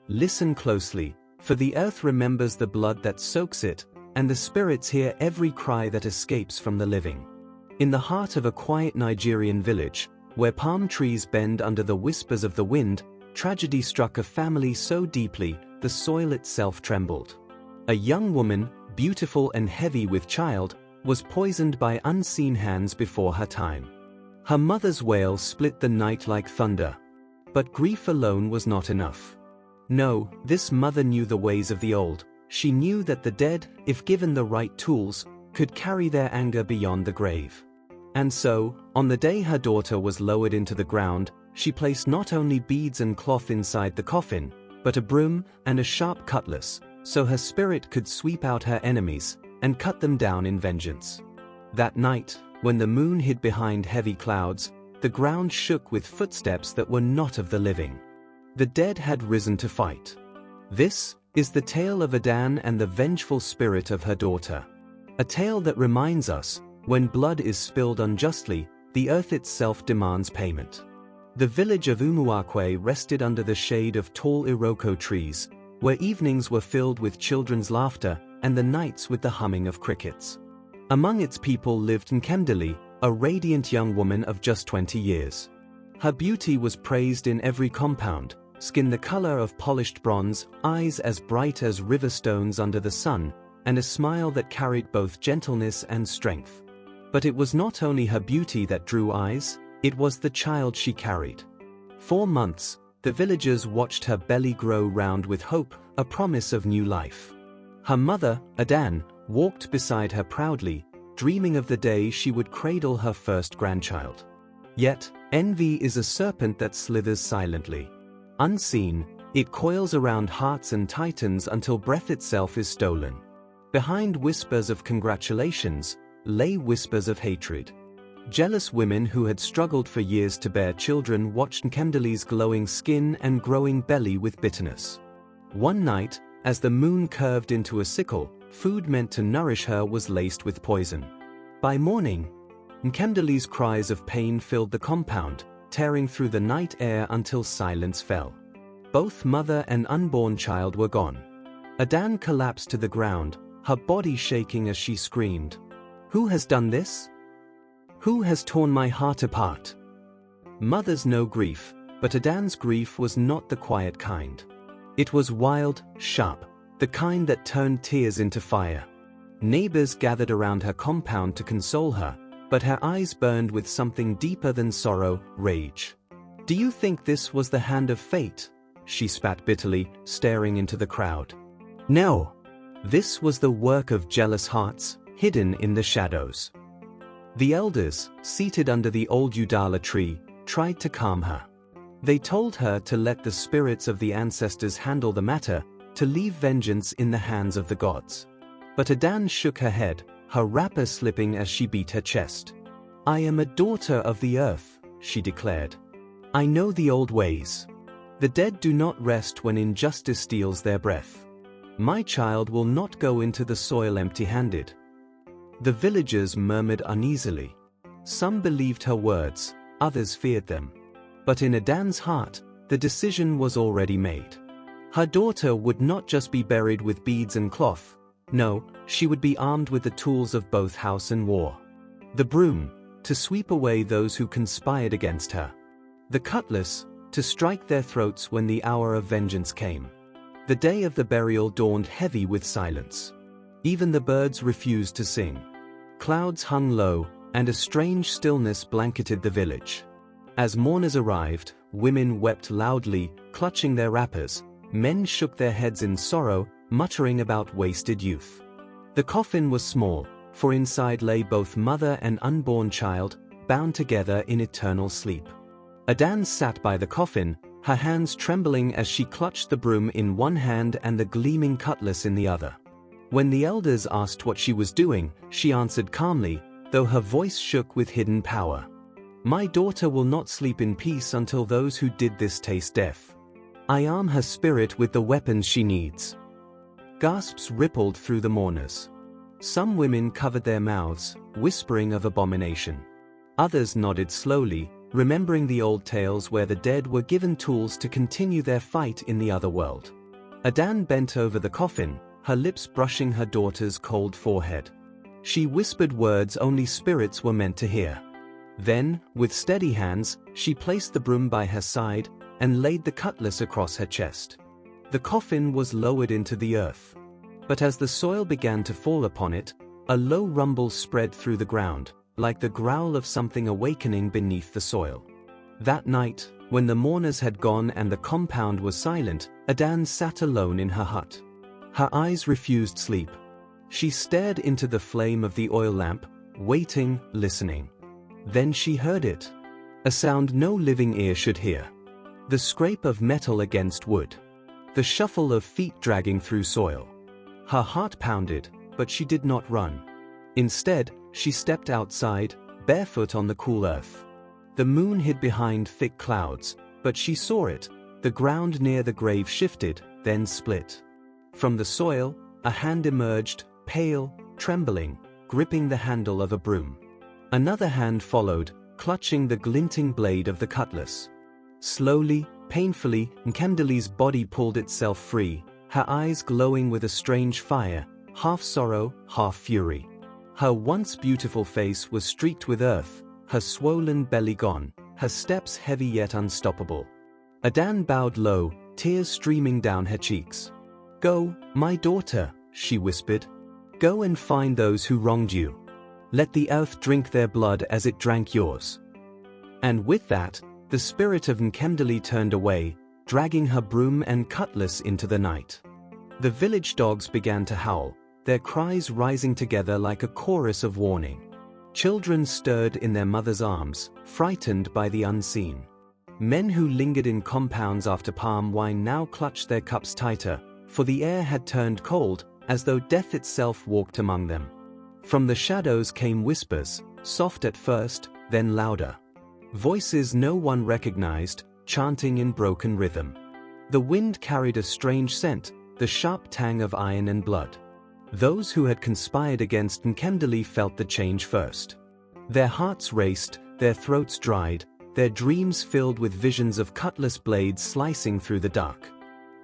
Listen closely, for the earth remembers the blood that soaks it, and the spirits hear every cry that escapes from the living. In the heart of a quiet Nigerian village, where palm trees bend under the whispers of the wind, tragedy struck a family so deeply, the soil itself trembled. A young woman, beautiful and heavy with child, was poisoned by unseen hands before her time. Her mother's wail split the night like thunder. But grief alone was not enough. No, this mother knew the ways of the old. She knew that the dead, if given the right tools, could carry their anger beyond the grave. And so, on the day her daughter was lowered into the ground, she placed not only beads and cloth inside the coffin, but a broom and a sharp cutlass, so her spirit could sweep out her enemies and cut them down in vengeance. That night, when the moon hid behind heavy clouds, the ground shook with footsteps that were not of the living. The dead had risen to fight. This is the tale of Adan and the vengeful spirit of her daughter. A tale that reminds us, when blood is spilled unjustly, the earth itself demands payment. The village of Umuakwe rested under the shade of tall iroko trees, where evenings were filled with children's laughter and the nights with the humming of crickets. Among its people lived Nkemdali, a radiant young woman of just 20 years. Her beauty was praised in every compound, skin the color of polished bronze, eyes as bright as river stones under the sun, and a smile that carried both gentleness and strength. But it was not only her beauty that drew eyes, it was the child she carried. 4 months, the villagers watched her belly grow round with hope, a promise of new life. Her mother, Adan, walked beside her proudly, dreaming of the day she would cradle her first grandchild. Yet, envy is a serpent that slithers silently. Unseen, it coils around hearts and tightens until breath itself is stolen. Behind whispers of congratulations, lay whispers of hatred. Jealous women who had struggled for years to bear children watched Nkemdali's glowing skin and growing belly with bitterness. One night, as the moon curved into a sickle, food meant to nourish her was laced with poison. By morning, Nkemdali's cries of pain filled the compound, tearing through the night air until silence fell. Both mother and unborn child were gone. Adan collapsed to the ground, her body shaking as she screamed, "Who has done this? Who has torn my heart apart?" Mothers know grief, but Adan's grief was not the quiet kind. It was wild, sharp, the kind that turned tears into fire. Neighbors gathered around her compound to console her, but her eyes burned with something deeper than sorrow, rage. "Do you think this was the hand of fate?" she spat bitterly, staring into the crowd. "No. This was the work of jealous hearts, hidden in the shadows." The elders, seated under the old Udala tree, tried to calm her. They told her to let the spirits of the ancestors handle the matter, to leave vengeance in the hands of the gods. But Adan shook her head, her wrapper slipping as she beat her chest. "I am a daughter of the earth," she declared. "I know the old ways. The dead do not rest when injustice steals their breath. My child will not go into the soil empty-handed." The villagers murmured uneasily. Some believed her words, others feared them. But in Adan's heart, the decision was already made. Her daughter would not just be buried with beads and cloth. No, she would be armed with the tools of both house and war. The broom, to sweep away those who conspired against her. The cutlass, to strike their throats when the hour of vengeance came. The day of the burial dawned heavy with silence. Even the birds refused to sing. Clouds hung low, and a strange stillness blanketed the village. As mourners arrived, women wept loudly, clutching their wrappers. Men shook their heads in sorrow, muttering about wasted youth. The coffin was small, for inside lay both mother and unborn child, bound together in eternal sleep. Adan sat by the coffin, her hands trembling as she clutched the broom in one hand and the gleaming cutlass in the other. When the elders asked what she was doing, she answered calmly, though her voice shook with hidden power. "My daughter will not sleep in peace until those who did this taste death. I arm her spirit with the weapons she needs." Gasps rippled through the mourners. Some women covered their mouths, whispering of abomination. Others nodded slowly, remembering the old tales where the dead were given tools to continue their fight in the other world. Adan bent over the coffin, her lips brushing her daughter's cold forehead. She whispered words only spirits were meant to hear. Then, with steady hands, she placed the broom by her side and laid the cutlass across her chest. The coffin was lowered into the earth. But as the soil began to fall upon it, a low rumble spread through the ground, like the growl of something awakening beneath the soil. That night, when the mourners had gone and the compound was silent, Adan sat alone in her hut. Her eyes refused sleep. She stared into the flame of the oil lamp, waiting, listening. Then she heard it. A sound no living ear should hear. The scrape of metal against wood. The shuffle of feet dragging through soil. Her heart pounded, but she did not run. Instead, she stepped outside, barefoot on the cool earth. The moon hid behind thick clouds, but she saw it. The ground near the grave shifted, then split. From the soil, a hand emerged, pale, trembling, gripping the handle of a broom. Another hand followed, clutching the glinting blade of the cutlass. Slowly, painfully, Nkemdali's body pulled itself free, her eyes glowing with a strange fire, half sorrow, half fury. Her once beautiful face was streaked with earth, her swollen belly gone, her steps heavy yet unstoppable. Adan bowed low, tears streaming down her cheeks. "Go, my daughter," she whispered. "Go and find those who wronged you. Let the earth drink their blood as it drank yours." And with that, the spirit of Nkemdali turned away, dragging her broom and cutlass into the night. The village dogs began to howl, their cries rising together like a chorus of warning. Children stirred in their mothers' arms, frightened by the unseen. Men who lingered in compounds after palm wine now clutched their cups tighter, for the air had turned cold, as though death itself walked among them. From the shadows came whispers, soft at first, then louder. Voices no one recognized, chanting in broken rhythm. The wind carried a strange scent, the sharp tang of iron and blood. Those who had conspired against Nkemdali felt the change first. Their hearts raced, their throats dried, their dreams filled with visions of cutlass blades slicing through the dark.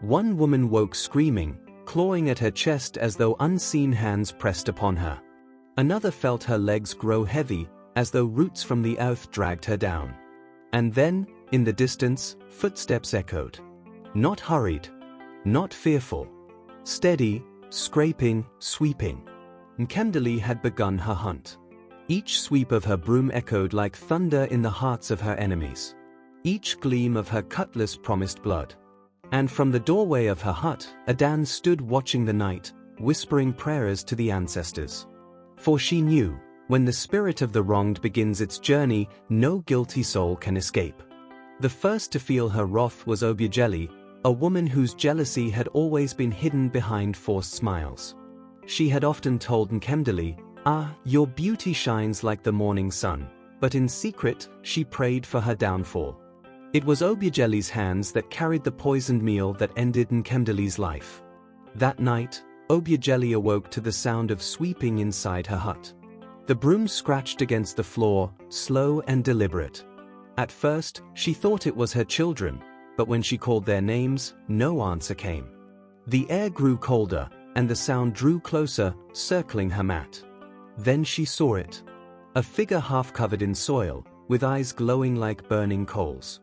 One woman woke screaming, clawing at her chest as though unseen hands pressed upon her. Another felt her legs grow heavy, as though roots from the earth dragged her down. And then, in the distance, footsteps echoed. Not hurried, not fearful. Steady, scraping, sweeping. Nkemdali had begun her hunt. Each sweep of her broom echoed like thunder in the hearts of her enemies. Each gleam of her cutlass promised blood. And from the doorway of her hut, Adan stood watching the night, whispering prayers to the ancestors. For she knew, when the spirit of the wronged begins its journey, no guilty soul can escape. The first to feel her wrath was Obiageli, a woman whose jealousy had always been hidden behind forced smiles. She had often told Nkemdali, "Your beauty shines like the morning sun," but in secret, she prayed for her downfall. It was Obiageli's hands that carried the poisoned meal that ended Nkemdali's life. That night, Obiageli awoke to the sound of sweeping inside her hut. The broom scratched against the floor, slow and deliberate. At first, she thought it was her children, but when she called their names, no answer came. The air grew colder, and the sound drew closer, circling her mat. Then she saw it. A figure half covered in soil, with eyes glowing like burning coals.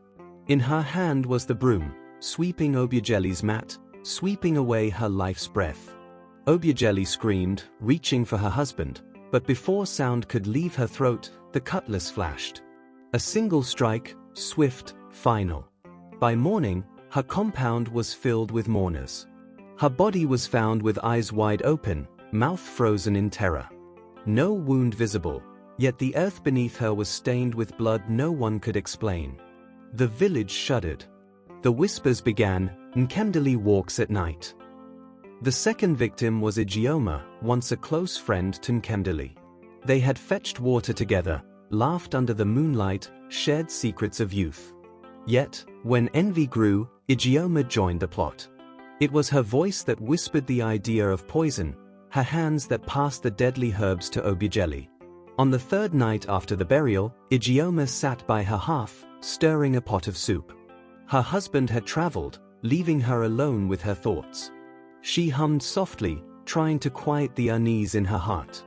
In her hand was the broom, sweeping Obiageli's mat, sweeping away her life's breath. Obiageli screamed, reaching for her husband, but before sound could leave her throat, the cutlass flashed. A single strike, swift, final. By morning, her compound was filled with mourners. Her body was found with eyes wide open, mouth frozen in terror. No wound visible, yet the earth beneath her was stained with blood no one could explain. The village shuddered. The whispers began, "Nkemdali walks at night." The second victim was Ijeoma, once a close friend to Nkemdali. They had fetched water together, laughed under the moonlight, shared secrets of youth. Yet, when envy grew, Ijeoma joined the plot. It was her voice that whispered the idea of poison, her hands that passed the deadly herbs to Obiageli. On the third night after the burial, Ijeoma sat by her hearth, stirring a pot of soup. Her husband had traveled, leaving her alone with her thoughts. She hummed softly, trying to quiet the unease in her heart.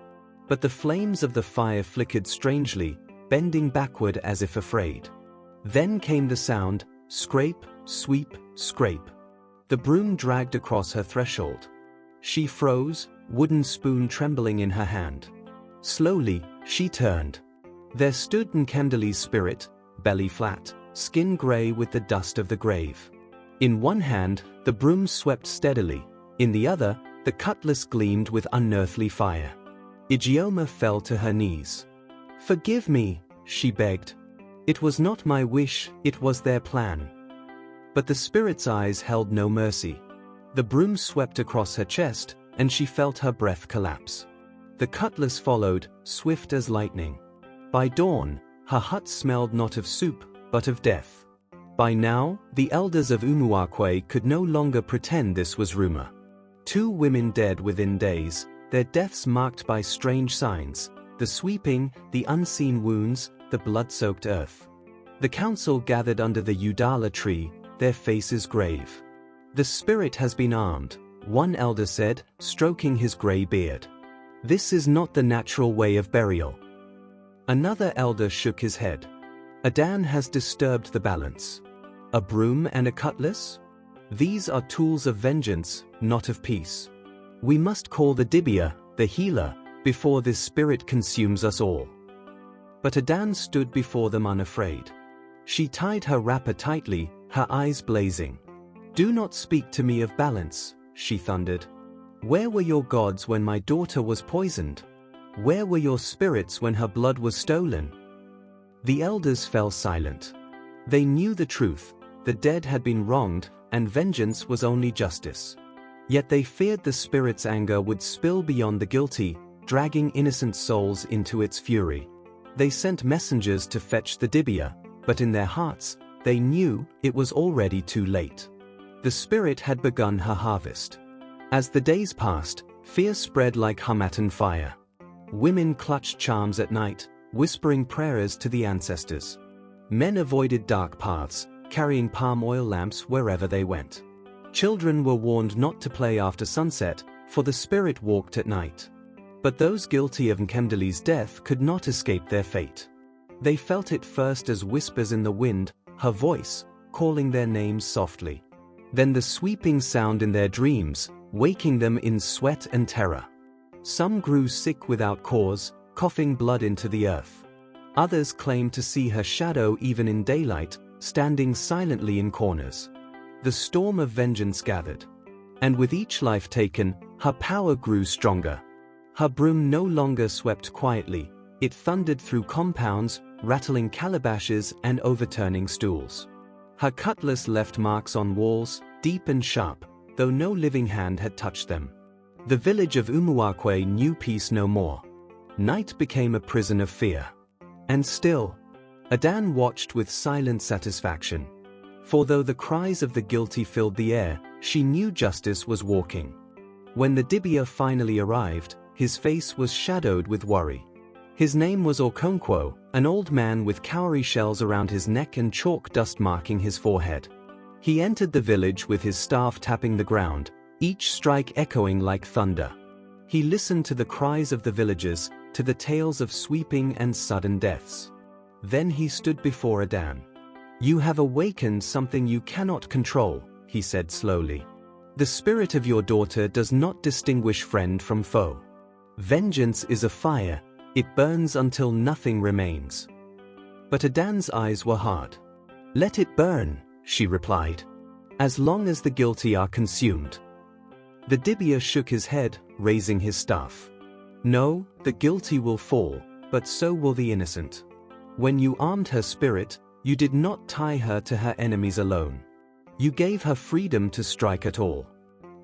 But the flames of the fire flickered strangely, bending backward as if afraid. Then came the sound, scrape, sweep, scrape. The broom dragged across her threshold. She froze, wooden spoon trembling in her hand. Slowly, she turned. There stood Nkemdali's spirit, belly flat, skin gray with the dust of the grave. In one hand, the broom swept steadily, in the other, the cutlass gleamed with unearthly fire. Ijeoma fell to her knees. "Forgive me," she begged. "It was not my wish, it was their plan." But the spirit's eyes held no mercy. The broom swept across her chest, and she felt her breath collapse. The cutlass followed, swift as lightning. By dawn, her hut smelled not of soup, but of death. By now, the elders of Umuakwe could no longer pretend this was rumor. 2 women dead within days, their deaths marked by strange signs, the sweeping, the unseen wounds, the blood-soaked earth. The council gathered under the Udala tree, their faces grave. "The spirit has been armed," one elder said, stroking his grey beard. "This is not the natural way of burial." Another elder shook his head. "Adan has disturbed the balance. A broom and a cutlass? These are tools of vengeance, not of peace. We must call the Dibia, the healer, before this spirit consumes us all." But Adan stood before them unafraid. She tied her wrapper tightly, her eyes blazing. "Do not speak to me of balance," she thundered. "Where were your gods when my daughter was poisoned? Where were your spirits when her blood was stolen?" The elders fell silent. They knew the truth, the dead had been wronged, and vengeance was only justice. Yet they feared the spirit's anger would spill beyond the guilty, dragging innocent souls into its fury. They sent messengers to fetch the Dibia, but in their hearts, they knew it was already too late. The spirit had begun her harvest. As the days passed, fear spread like Hamatan fire. Women clutched charms at night, whispering prayers to the ancestors. Men avoided dark paths, carrying palm oil lamps wherever they went. Children were warned not to play after sunset, for the spirit walked at night. But those guilty of Nkemdali's death could not escape their fate. They felt it first as whispers in the wind, her voice, calling their names softly. Then the sweeping sound in their dreams, waking them in sweat and terror. Some grew sick without cause, coughing blood into the earth. Others claimed to see her shadow even in daylight, standing silently in corners. The storm of vengeance gathered. And with each life taken, her power grew stronger. Her broom no longer swept quietly, it thundered through compounds, rattling calabashes and overturning stools. Her cutlass left marks on walls, deep and sharp, though no living hand had touched them. The village of Umuakwe knew peace no more. Night became a prison of fear. And still, Adan watched with silent satisfaction. For though the cries of the guilty filled the air, she knew justice was walking. When the Dibia finally arrived, his face was shadowed with worry. His name was Okonkwo, an old man with cowrie shells around his neck and chalk dust marking his forehead. He entered the village with his staff tapping the ground, each strike echoing like thunder. He listened to the cries of the villagers, to the tales of sweeping and sudden deaths. Then he stood before Adan. "You have awakened something you cannot control," he said slowly. "The spirit of your daughter does not distinguish friend from foe. Vengeance is a fire, it burns until nothing remains." But Adan's eyes were hard. "Let it burn," she replied. "As long as the guilty are consumed." The Dibia shook his head, raising his staff. "No, the guilty will fall, but so will the innocent. When you armed her spirit, you did not tie her to her enemies alone. You gave her freedom to strike at all.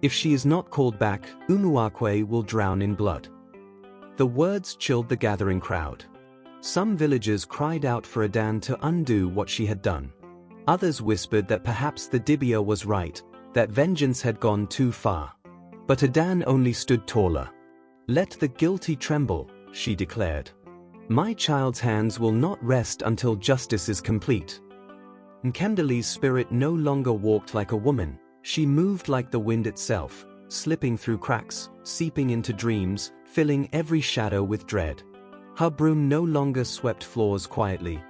If she is not called back, Umuakwe will drown in blood." The words chilled the gathering crowd. Some villagers cried out for Adan to undo what she had done. Others whispered that perhaps the Dibia was right, that vengeance had gone too far. But Adan only stood taller. "Let the guilty tremble," she declared. "My child's hands will not rest until justice is complete." Nkemdali's spirit no longer walked like a woman, she moved like the wind itself, slipping through cracks, seeping into dreams, filling every shadow with dread. Her broom no longer swept floors quietly.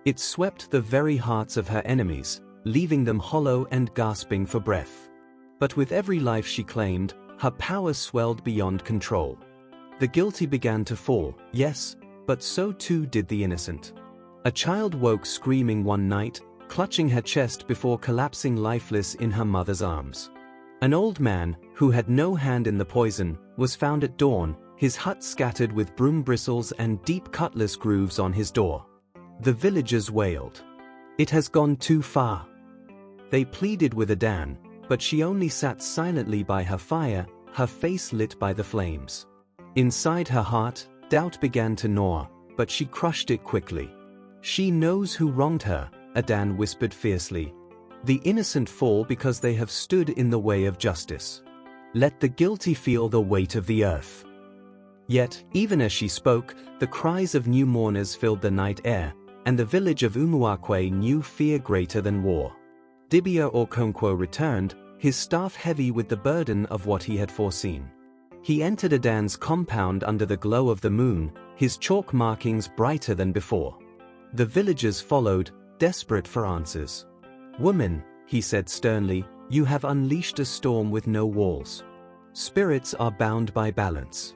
It swept the very hearts of her enemies, leaving them hollow and gasping for breath. But with every life she claimed, her power swelled beyond control. The guilty began to fall, yes, but so too did the innocent. A child woke screaming one night, clutching her chest before collapsing lifeless in her mother's arms. An old man, who had no hand in the poison, was found at dawn, his hut scattered with broom bristles and deep cutlass grooves on his door. The villagers wailed. "It has gone too far." They pleaded with Adan, but she only sat silently by her fire, her face lit by the flames. Inside her heart, doubt began to gnaw, but she crushed it quickly. "She knows who wronged her," Adan whispered fiercely. "The innocent fall because they have stood in the way of justice. Let the guilty feel the weight of the earth." Yet, even as she spoke, the cries of new mourners filled the night air, and the village of Umuakwe knew fear greater than war. Dibia Okonkwo returned, his staff heavy with the burden of what he had foreseen. He entered Adan's compound under the glow of the moon, his chalk markings brighter than before. The villagers followed, desperate for answers. "Woman," he said sternly, "you have unleashed a storm with no walls. Spirits are bound by balance.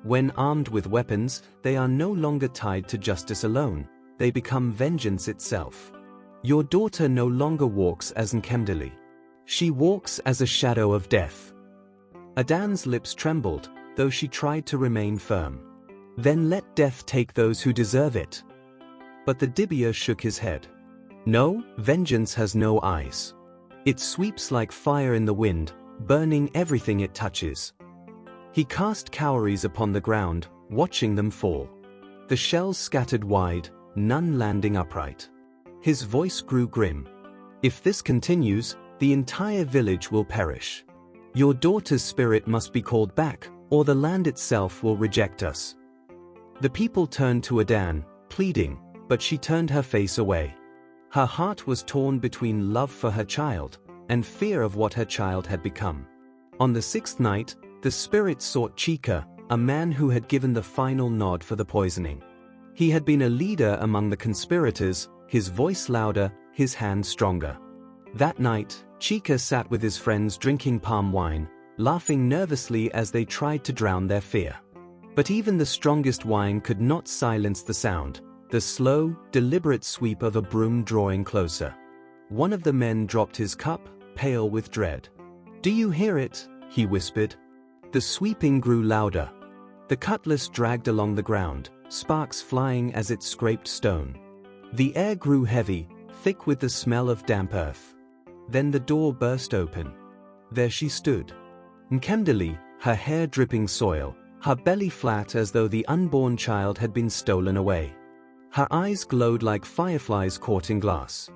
When armed with weapons, they are no longer tied to justice alone, they become vengeance itself. Your daughter no longer walks as Nkemdali. She walks as a shadow of death." Adan's lips trembled, though she tried to remain firm. "Then let death take those who deserve it." But the Dibia shook his head. "No, vengeance has no eyes. It sweeps like fire in the wind, burning everything it touches." He cast cowries upon the ground, watching them fall. The shells scattered wide, none landing upright. His voice grew grim. "If this continues, the entire village will perish. Your daughter's spirit must be called back, or the land itself will reject us." The people turned to Adan, pleading, but she turned her face away. Her heart was torn between love for her child and fear of what her child had become. On the sixth night, the spirit sought Chika, a man who had given the final nod for the poisoning. He had been a leader among the conspirators, his voice louder, his hand stronger. That night, Chika sat with his friends drinking palm wine, laughing nervously as they tried to drown their fear. But even the strongest wine could not silence the sound, the slow, deliberate sweep of a broom drawing closer. One of the men dropped his cup, pale with dread. "Do you hear it?" he whispered. The sweeping grew louder. The cutlass dragged along the ground, sparks flying as it scraped stone. The air grew heavy, thick with the smell of damp earth. Then the door burst open. There she stood. Nkemdali, her hair dripping soil, her belly flat as though the unborn child had been stolen away. Her eyes glowed like fireflies caught in glass.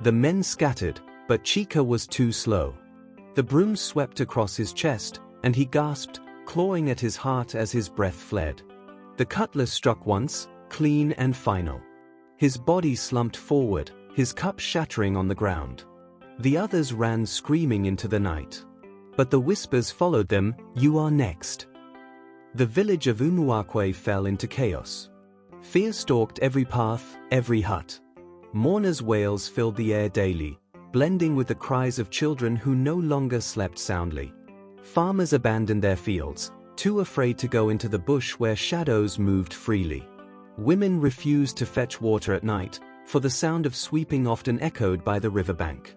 The men scattered, but Chika was too slow. The broom swept across his chest, and he gasped, clawing at his heart as his breath fled. The cutlass struck once, clean and final. His body slumped forward, his cup shattering on the ground. The others ran screaming into the night. But the whispers followed them, "You are next." The village of Umuakwe fell into chaos. Fear stalked every path, every hut. Mourners' wails filled the air daily, blending with the cries of children who no longer slept soundly. Farmers abandoned their fields, too afraid to go into the bush where shadows moved freely. Women refused to fetch water at night, for the sound of sweeping often echoed by the riverbank.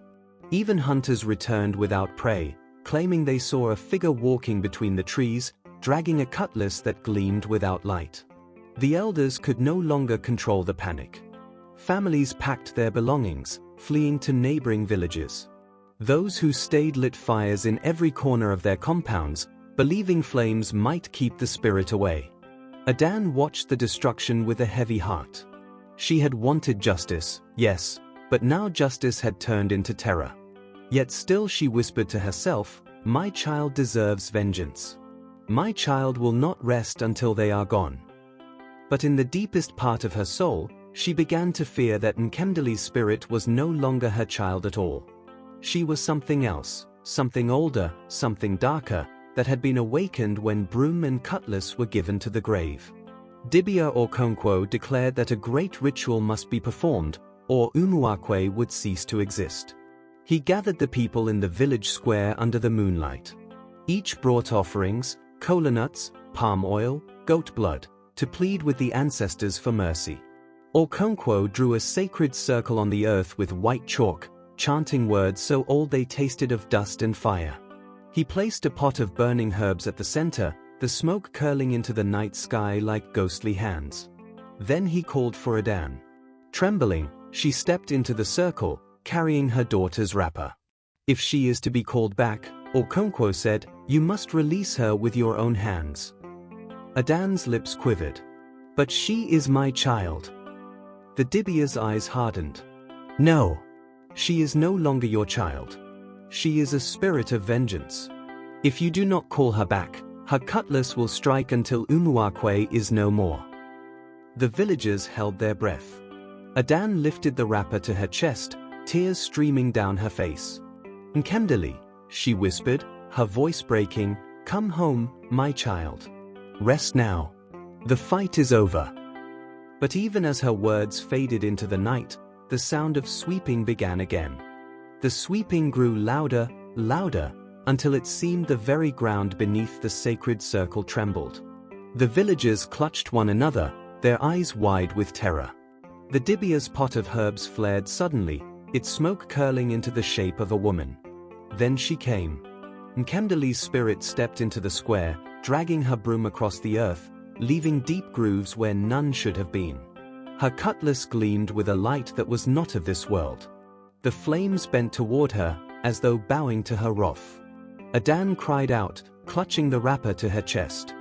Even hunters returned without prey, claiming they saw a figure walking between the trees, dragging a cutlass that gleamed without light. The elders could no longer control the panic. Families packed their belongings, fleeing to neighboring villages. Those who stayed lit fires in every corner of their compounds, believing flames might keep the spirit away. Adan watched the destruction with a heavy heart. She had wanted justice, yes, but now justice had turned into terror. Yet still she whispered to herself, "My child deserves vengeance. My child will not rest until they are gone." But in the deepest part of her soul, She began to fear that Nkemdali's spirit was no longer her child at all. She was something else, something older, something darker, that had been awakened when Broom and Cutlass were given to the grave. Dibia or Okonkwo declared that a great ritual must be performed, or Umuakwe would cease to exist. He gathered the people in the village square under the moonlight. Each brought offerings, kola nuts, palm oil, goat blood, to plead with the ancestors for mercy. Okonkwo drew a sacred circle on the earth with white chalk, chanting words so old they tasted of dust and fire. He placed a pot of burning herbs at the center, the smoke curling into the night sky like ghostly hands. Then he called for Adan. Trembling, she stepped into the circle, carrying her daughter's wrapper. If she is to be called back, Okonkwo said, you must release her with your own hands. Adan's lips quivered. But she is my child. The Dibia's eyes hardened. No. She is no longer your child. She is a spirit of vengeance. If you do not call her back, her cutlass will strike until Umuakwe is no more. The villagers held their breath. Adan lifted the wrapper to her chest, tears streaming down her face. Nkemdali, she whispered, her voice breaking, come home, my child. Rest now. The fight is over. But even as her words faded into the night, the sound of sweeping began again. The sweeping grew louder, louder, until it seemed the very ground beneath the sacred circle trembled. The villagers clutched one another, their eyes wide with terror. The Dibia's pot of herbs flared suddenly, its smoke curling into the shape of a woman. Then she came. Nkemdali's spirit stepped into the square, dragging her broom across the earth, leaving deep grooves where none should have been. Her cutlass gleamed with a light that was not of this world. The flames bent toward her, as though bowing to her wrath. Adan cried out, clutching the wrapper to her chest.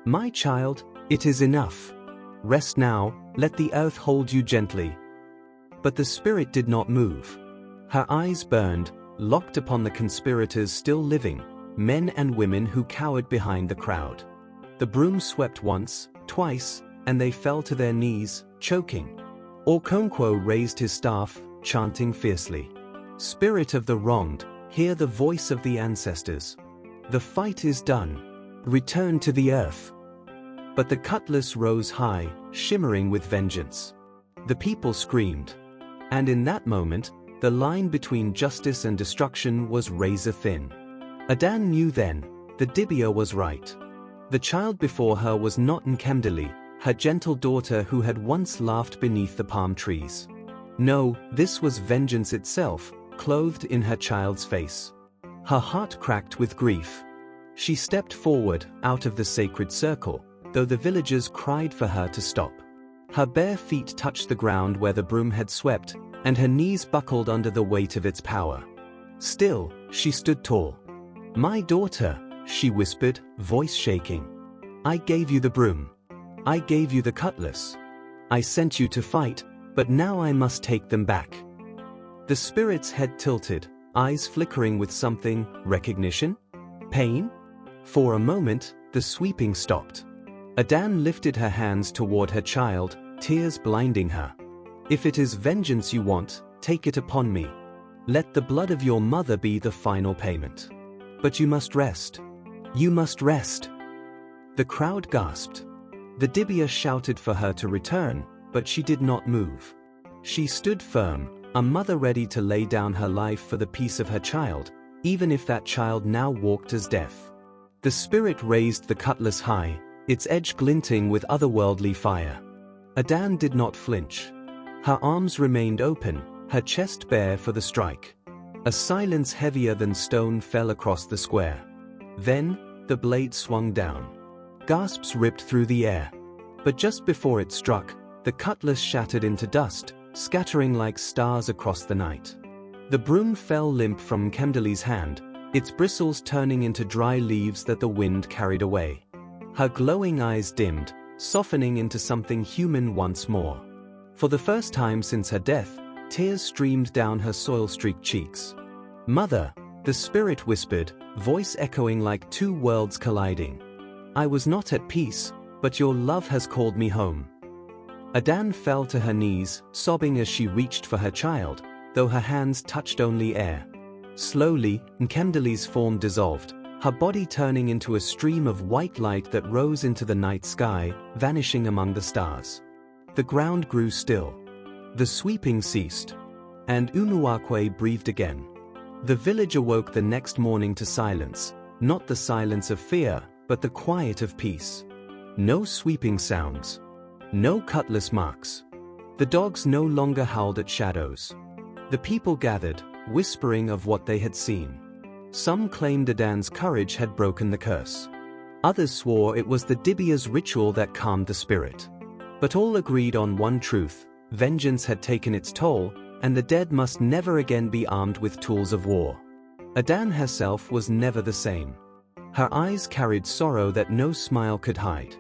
My child, it is enough. Rest now, let the earth hold you gently. But the spirit did not move. Her eyes burned, locked upon the conspirators still living, men and women who cowered behind the crowd. The broom swept once, twice, and they fell to their knees, choking. Okonkwo raised his staff, chanting fiercely. Spirit of the wronged, hear the voice of the ancestors. The fight is done. Return to the earth. But the cutlass rose high, shimmering with vengeance. The people screamed. And in that moment, the line between justice and destruction was razor thin. Adan knew then, the Dibia was right. The child before her was not Nkemdali, her gentle daughter who had once laughed beneath the palm trees. No, this was vengeance itself, clothed in her child's face. Her heart cracked with grief. She stepped forward, out of the sacred circle, though the villagers cried for her to stop. Her bare feet touched the ground where the broom had swept, and her knees buckled under the weight of its power. Still, she stood tall. My daughter, she whispered, voice shaking. I gave you the broom. I gave you the cutlass. I sent you to fight, but now I must take them back. The spirit's head tilted, eyes flickering with something, recognition? Pain? For a moment, the sweeping stopped. Adan lifted her hands toward her child, tears blinding her. If it is vengeance you want, take it upon me. Let the blood of your mother be the final payment. But you must rest. You must rest. The crowd gasped. The Dibia shouted for her to return, but she did not move. She stood firm, a mother ready to lay down her life for the peace of her child, even if that child now walked as death. The spirit raised the cutlass high, its edge glinting with otherworldly fire. Adan did not flinch. Her arms remained open, her chest bare for the strike. A silence heavier than stone fell across the square. Then, the blade swung down. Gasps ripped through the air. But just before it struck, the cutlass shattered into dust, scattering like stars across the night. The broom fell limp from Nkemdali's hand, its bristles turning into dry leaves that the wind carried away. Her glowing eyes dimmed, softening into something human once more. For the first time since her death, tears streamed down her soil-streaked cheeks. Mother, the spirit whispered, voice echoing like two worlds colliding. I was not at peace, but your love has called me home. Adan fell to her knees, sobbing as she reached for her child, though her hands touched only air. Slowly, Nkemdali's form dissolved, her body turning into a stream of white light that rose into the night sky, vanishing among the stars. The ground grew still. The sweeping ceased. And Umuakwe breathed again. The village awoke the next morning to silence, not the silence of fear, but the quiet of peace. No sweeping sounds. No cutlass marks. The dogs no longer howled at shadows. The people gathered, whispering of what they had seen. Some claimed Adan's courage had broken the curse. Others swore it was the Dibia's ritual that calmed the spirit. But all agreed on one truth: vengeance had taken its toll, and the dead must never again be armed with tools of war. Adan herself was never the same. Her eyes carried sorrow that no smile could hide.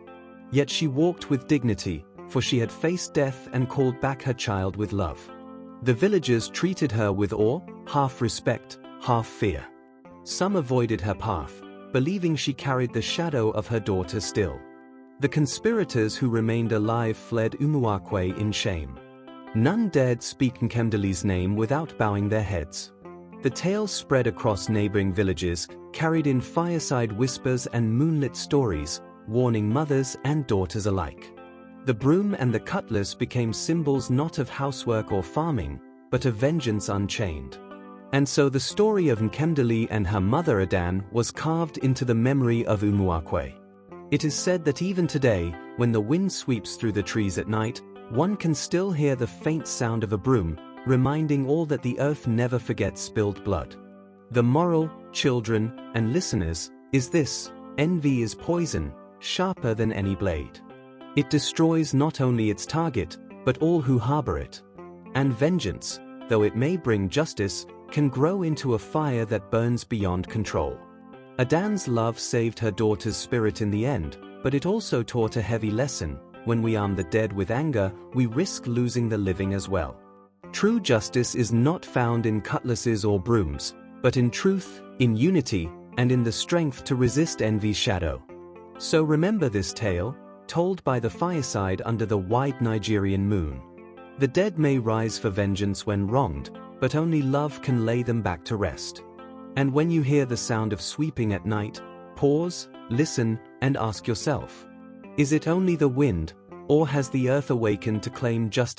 Yet she walked with dignity, for she had faced death and called back her child with love. The villagers treated her with awe, half respect, half fear. Some avoided her path, believing she carried the shadow of her daughter still. The conspirators who remained alive fled Umuakwe in shame. None dared speak Nkemdali's name without bowing their heads. The tale spread across neighboring villages, carried in fireside whispers and moonlit stories, warning mothers and daughters alike. The broom and the cutlass became symbols not of housework or farming, but of vengeance unchained. And so the story of Nkemdali and her mother Adan was carved into the memory of Umuakwe. It is said that even today, when the wind sweeps through the trees at night, one can still hear the faint sound of a broom, reminding all that the earth never forgets spilled blood. The moral, children, and listeners, is this: envy is poison, sharper than any blade. It destroys not only its target, but all who harbor it. And vengeance, though it may bring justice, can grow into a fire that burns beyond control. Adan's love saved her daughter's spirit in the end, but it also taught a heavy lesson: when we arm the dead with anger, we risk losing the living as well. True justice is not found in cutlasses or brooms, but in truth, in unity, and in the strength to resist envy's shadow. So remember this tale, told by the fireside under the wide Nigerian moon. The dead may rise for vengeance when wronged, but only love can lay them back to rest. And when you hear the sound of sweeping at night, pause, listen, and ask yourself: is it only the wind, or has the earth awakened to claim justice?